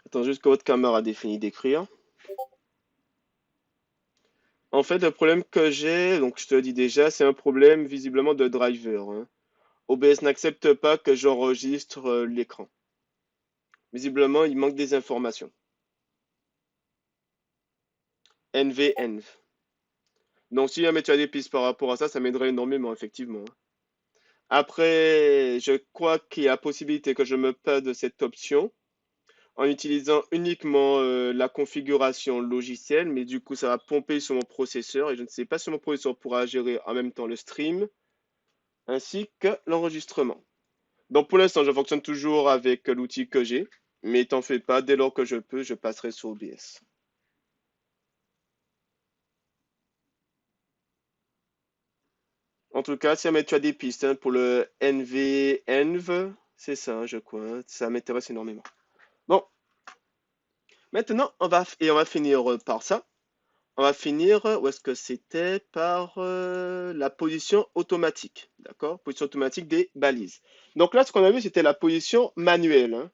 Attends juste que votre camarade ait fini d'écrire. En fait, le problème que j'ai, donc je te le dis déjà, c'est un problème visiblement de driver, hein. OBS n'accepte pas que j'enregistre l'écran. Visiblement, il manque des informations. NVENV. Donc si jamais tu as des pistes par rapport à ça, ça m'aiderait énormément, effectivement. Après, je crois qu'il y a possibilité que je me passe de cette option en utilisant uniquement la configuration logicielle, mais du coup, ça va pomper sur mon processeur et je ne sais pas si mon processeur pourra gérer en même temps le stream ainsi que l'enregistrement. Donc pour l'instant, je fonctionne toujours avec l'outil que j'ai, mais t'en fais pas, dès lors que je peux, je passerai sur OBS. En tout cas, si jamais tu as des pistes hein, pour le NVENV, c'est ça, je crois, hein, ça m'intéresse énormément. Bon, maintenant, on va finir par ça. On va finir, où est-ce que c'était? Par la position automatique, d'accord? Position automatique des balises. Donc là, ce qu'on a vu, c'était la position manuelle, hein.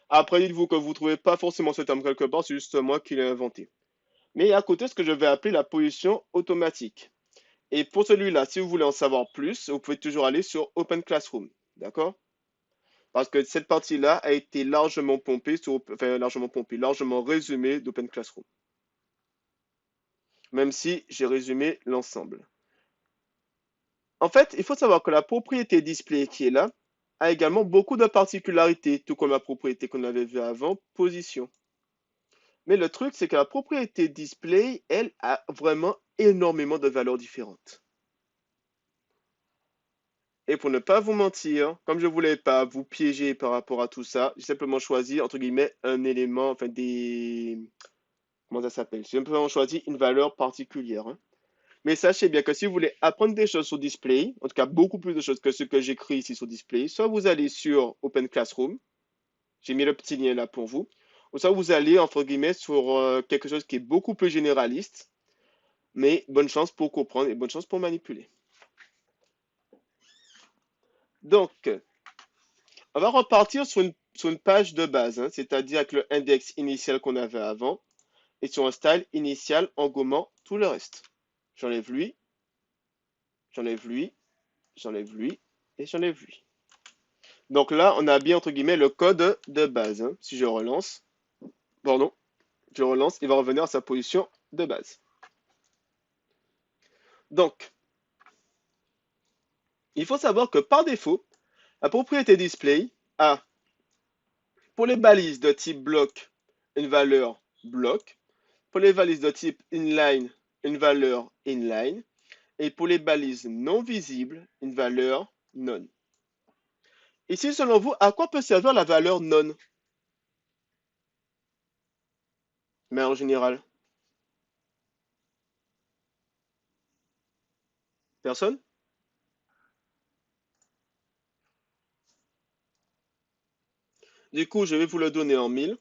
Après, dites-vous que vous ne trouvez pas forcément ce terme quelque part, c'est juste moi qui l'ai inventé. Mais à côté, ce que je vais appeler la position automatique. Et pour celui-là, si vous voulez en savoir plus, vous pouvez toujours aller sur Open Classroom, d'accord? Parce que cette partie-là a été largement pompée, enfin largement pompée, largement résumée d'Open Classroom. Même si j'ai résumé l'ensemble. En fait, il faut savoir que la propriété display qui est là a également beaucoup de particularités, tout comme la propriété qu'on avait vue avant, position. Mais le truc, c'est que la propriété display, elle, a vraiment énormément de valeurs différentes. Et pour ne pas vous mentir, comme je voulais pas vous piéger par rapport à tout ça, j'ai simplement choisi, entre guillemets, un élément, enfin des... Comment ça s'appelle? J'ai simplement choisi une valeur particulière, hein. Mais sachez bien que si vous voulez apprendre des choses sur Display, en tout cas beaucoup plus de choses que ce que j'écris ici sur Display, soit vous allez sur Open Classroom, j'ai mis le petit lien là pour vous, ou soit vous allez, entre guillemets, sur quelque chose qui est beaucoup plus généraliste, mais bonne chance pour comprendre et bonne chance pour manipuler. Donc, on va repartir sur une page de base, hein, c'est-à-dire avec le index initial qu'on avait avant, et sur un style initial en gommant tout le reste. J'enlève lui, j'enlève lui, j'enlève lui, et j'enlève lui. Donc là, on a bien, entre guillemets, le code de base, hein. Si je relance, pardon, je relance, il va revenir à sa position de base. Donc, il faut savoir que par défaut, la propriété display a, pour les balises de type bloc, une valeur bloc, pour les balises de type inline, une valeur inline, et pour les balises non visibles, une valeur non. Ici, selon vous, à quoi peut servir la valeur non? Mais en général, personne? Du coup, je vais vous le donner en 1000.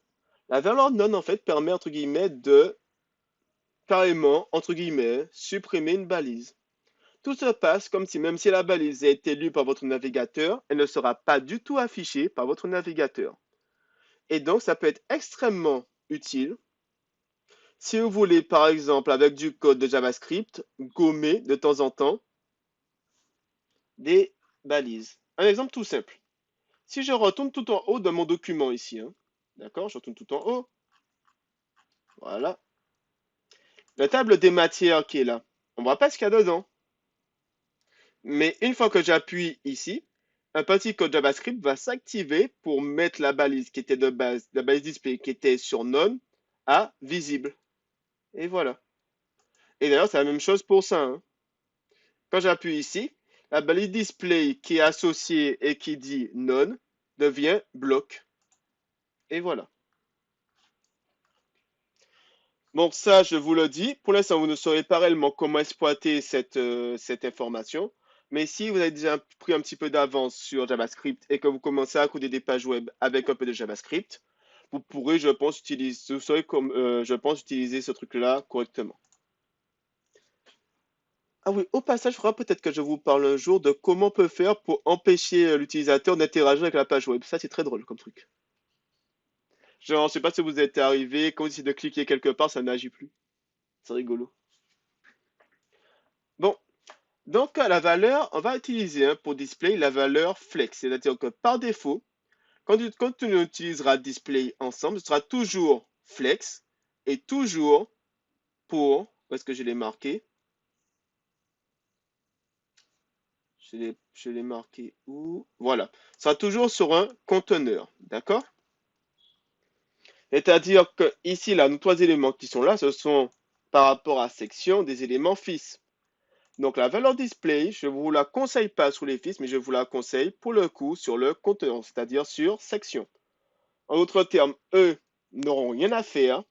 La valeur non, en fait, permet, entre guillemets, de carrément, entre guillemets, supprimer une balise. Tout se passe comme si, même si la balise a été lue par votre navigateur, elle ne sera pas du tout affichée par votre navigateur. Et donc, ça peut être extrêmement utile si vous voulez, par exemple, avec du code de JavaScript, gommer de temps en temps des balises. Un exemple tout simple. Si je retourne tout en haut de mon document ici, hein, d'accord, je retourne tout en haut, voilà. La table des matières qui est là, on ne voit pas ce qu'il y a dedans. Mais une fois que j'appuie ici, un petit code JavaScript va s'activer pour mettre la balise qui était de base, la balise display qui était sur none à visible. Et voilà. Et d'ailleurs, c'est la même chose pour ça, hein. Quand j'appuie ici, la balise display qui est associée et qui dit none devient bloc. Et voilà. Bon, ça, je vous le dis. Pour l'instant, vous ne saurez pas réellement comment exploiter cette information. Mais si vous avez déjà pris un petit peu d'avance sur JavaScript et que vous commencez à coder des pages web avec un peu de JavaScript, vous pourrez, je pense, utiliser ce truc-là correctement. Ah oui, au passage, il faudra peut-être que je vous parle un jour de comment on peut faire pour empêcher l'utilisateur d'interagir avec la page web. Ça, c'est très drôle comme truc. Genre, je sais pas si vous êtes arrivé, quand vous essayez de cliquer quelque part, ça n'agit plus. C'est rigolo. Bon, donc la valeur, on va utiliser pour display la valeur flex. C'est-à-dire que par défaut, quand on utilisera display ensemble, ce sera toujours flex et toujours pour, où est-ce que je l'ai marqué? Je l'ai marqué où? Voilà. Ce sera toujours sur un conteneur. D'accord? C'est-à-dire que ici, là, nos trois éléments qui sont là, ce sont par rapport à section des éléments fils. Donc la valeur display, je ne vous la conseille pas sur les fils, mais je vous la conseille pour le coup sur le conteneur, c'est-à-dire sur section. En d'autres termes, eux n'auront rien à faire.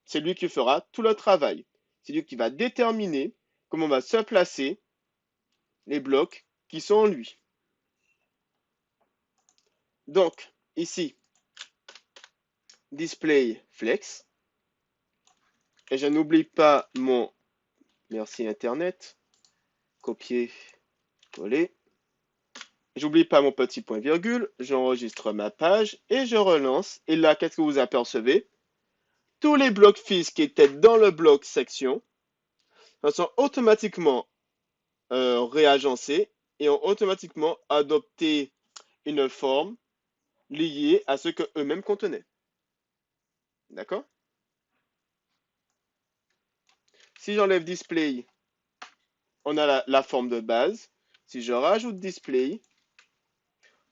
C'est lui qui fera tout le travail. C'est lui qui va déterminer comment va se placer les blocs qui sont en lui. Donc, ici, display flex. Et je n'oublie pas mon merci Internet. Copier, coller. J'oublie pas mon petit point virgule. J'enregistre ma page et je relance. Et là, qu'est-ce que vous apercevez? Tous les blocs fils qui étaient dans le bloc section sont automatiquement réagencés et ont automatiquement adopté une forme liée à ce que eux-mêmes contenaient. D'accord? Si j'enlève display, on a la forme de base. Si je rajoute display,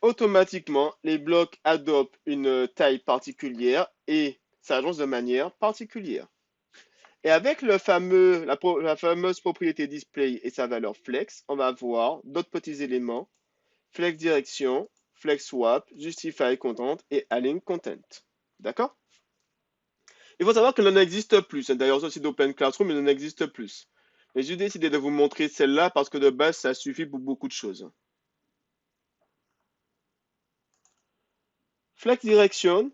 automatiquement, les blocs adoptent une taille particulière et s'agencent de manière particulière. Et avec la fameuse propriété display et sa valeur flex, on va avoir d'autres petits éléments, flex direction, flex swap, justify content et align content. D'accord? Il faut savoir que l'on n'existe plus. D'ailleurs, aussi d'Open Classroom, il n'en existe plus. Mais j'ai décidé de vous montrer celle-là parce que de base, ça suffit pour beaucoup de choses. Flex Direction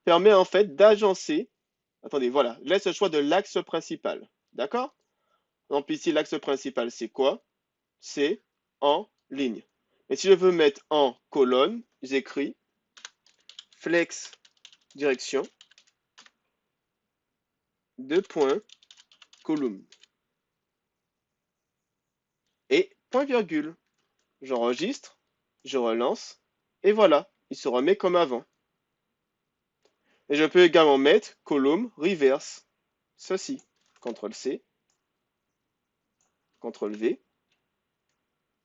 permet en fait d'agencer. Attendez, voilà. Laisse le choix de l'axe principal. D'accord? Donc ici, l'axe principal, c'est quoi? C'est en ligne. Et si je veux mettre en colonne, j'écris Flex Direction, deux points, column. Et point virgule. J'enregistre, je relance, et voilà, il se remet comme avant. Et je peux également mettre column reverse. Ceci. CTRL-C, CTRL-V,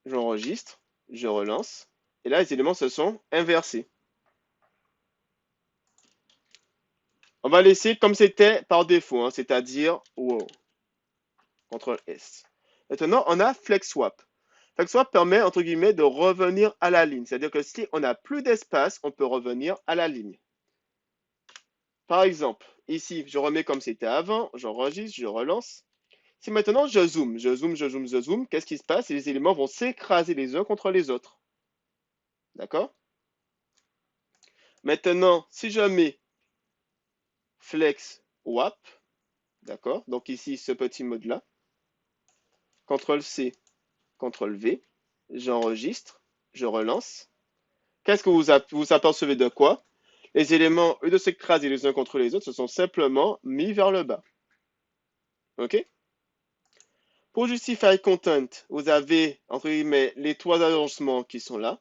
j'enregistre, je relance, et là les éléments se sont inversés. On va laisser comme c'était par défaut, hein, c'est-à-dire wow. CTRL-S. Maintenant, on a FlexSwap. FlexSwap permet, entre guillemets, de revenir à la ligne. C'est-à-dire que si on n'a plus d'espace, on peut revenir à la ligne. Par exemple, ici, je remets comme c'était avant, j'enregistre, je relance. Si maintenant je zoome, qu'est-ce qui se passe? Les éléments vont s'écraser les uns contre les autres. D'accord? Maintenant, si je mets Flex WAP, d'accord? Donc ici, ce petit mode-là, CTRL-C, CTRL-V, j'enregistre, je relance. Qu'est-ce que vous apercevez de quoi? Les éléments, eux, de s'écraser les uns contre les autres, se sont simplement mis vers le bas. OK? Pour Justify Content, vous avez, entre guillemets, les trois agencements qui sont là.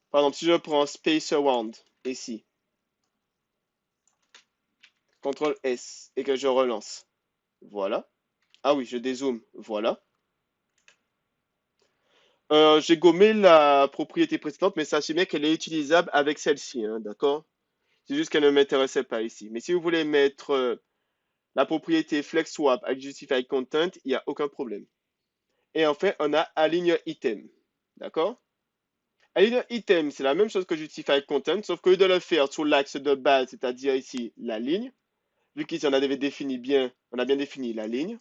Par exemple, si je prends Space Around, ici, CTRL S, et que je relance, voilà. Ah oui, je dézoome, voilà. J'ai gommé la propriété précédente, mais sachez bien qu'elle est utilisable avec celle-ci, hein, d'accord? C'est juste qu'elle ne m'intéressait pas ici. Mais si vous voulez mettre la propriété FlexSwap avec Justify Content, il n'y a aucun problème. Et en fait, on a Align Item, d'accord? Align Item, c'est la même chose que Justify Content, sauf que de le faire sur l'axe de base, c'est-à-dire ici la ligne, vu qu'ici on a bien défini la ligne,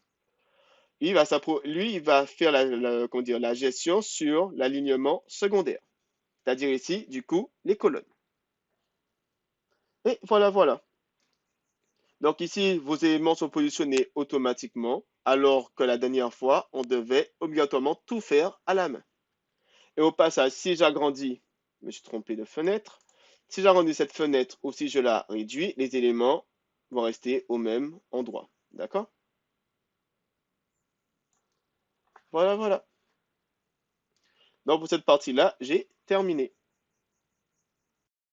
lui, il va faire la gestion sur l'alignement secondaire. C'est-à-dire ici, du coup, les colonnes. Et voilà, voilà. Donc ici, vos éléments sont positionnés automatiquement, alors que la dernière fois, on devait obligatoirement tout faire à la main. Et au passage, si j'agrandis, je me suis trompé de fenêtre, Si j'arrondis cette fenêtre ou si je la réduis, les éléments vont rester au même endroit. D'accord? Voilà, voilà. Donc pour cette partie-là, j'ai terminé.